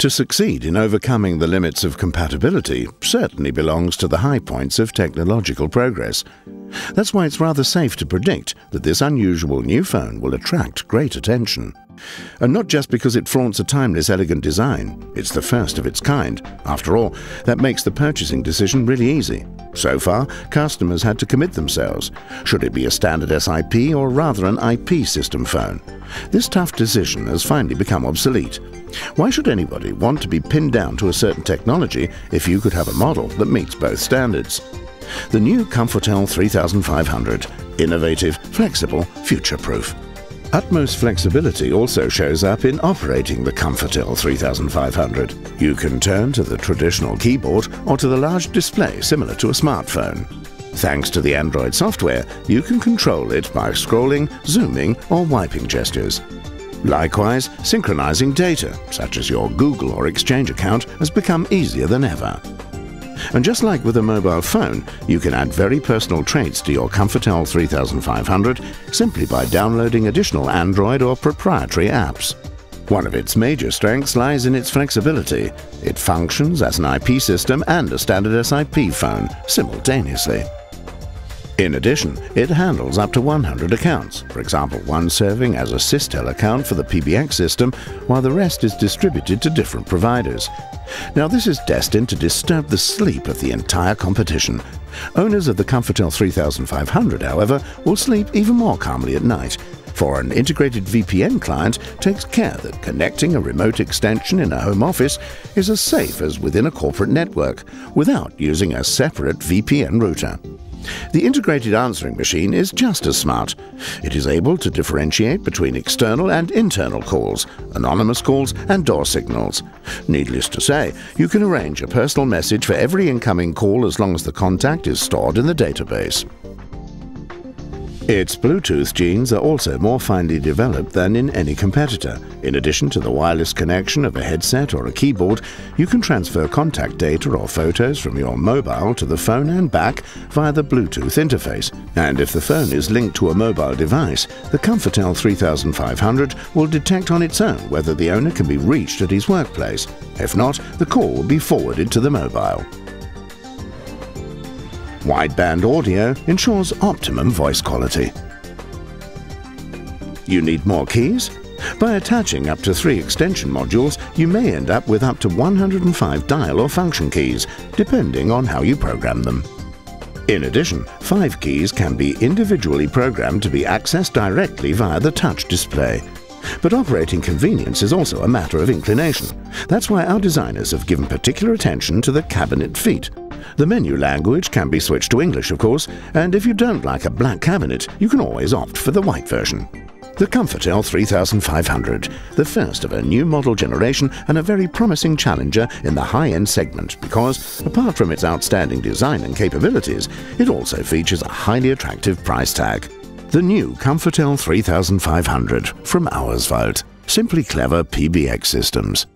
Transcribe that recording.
To succeed in overcoming the limits of compatibility certainly belongs to the high points of technological progress. That's why it's rather safe to predict that this unusual new phone will attract great attention. And not just because it flaunts a timeless, elegant design. It's the first of its kind. After all, that makes the purchasing decision really easy. So far, customers had to commit themselves. Should it be a standard SiP or rather an IP system phone? This tough decision has finally become obsolete. Why should anybody want to be pinned down to a certain technology if you could have a model that meets both standards? The new COMfortel 3500. Innovative, flexible, future-proof. Utmost flexibility also shows up in operating the COMfortel 3500. You can turn to the traditional keyboard or to the large display similar to a smartphone. Thanks to the Android software, you can control it by scrolling, zooming, or wiping gestures. Likewise, synchronizing data, such as your Google or Exchange account, has become easier than ever. And just like with a mobile phone, you can add very personal traits to your COMfortel 3500 simply by downloading additional Android or proprietary apps. One of its major strengths lies in its flexibility. It functions as an IP system and a standard SiP phone simultaneously. In addition, it handles up to 100 accounts, for example, one serving as a Systel account for the PBX system, while the rest is distributed to different providers. Now, this is destined to disturb the sleep of the entire competition. Owners of the COMfortel 3500, however, will sleep even more calmly at night, for an integrated VPN client takes care that connecting a remote extension in a home office is as safe as within a corporate network, without using a separate VPN router. The integrated answering machine is just as smart. It is able to differentiate between external and internal calls, anonymous calls, and door signals. Needless to say, you can arrange a personal message for every incoming call as long as the contact is stored in the database. Its Bluetooth genes are also more finely developed than in any competitor. In addition to the wireless connection of a headset or a keyboard, you can transfer contact data or photos from your mobile to the phone and back via the Bluetooth interface. And if the phone is linked to a mobile device, the COMfortel 3500 will detect on its own whether the owner can be reached at his workplace. If not, the call will be forwarded to the mobile. Wideband audio ensures optimum voice quality. You need more keys? By attaching up to 3 extension modules, you may end up with up to 105 dial or function keys, depending on how you program them. In addition, 5 keys can be individually programmed to be accessed directly via the touch display. But operating convenience is also a matter of inclination. That's why our designers have given particular attention to the cabinet feet. The menu language can be switched to English, of course, and if you don't like a black cabinet, you can always opt for the white version. The COMfortel 3500, the first of a new model generation and a very promising challenger in the high-end segment because, apart from its outstanding design and capabilities, it also features a highly attractive price tag. The new COMfortel 3500 from Auerswald. Simply clever PBX systems.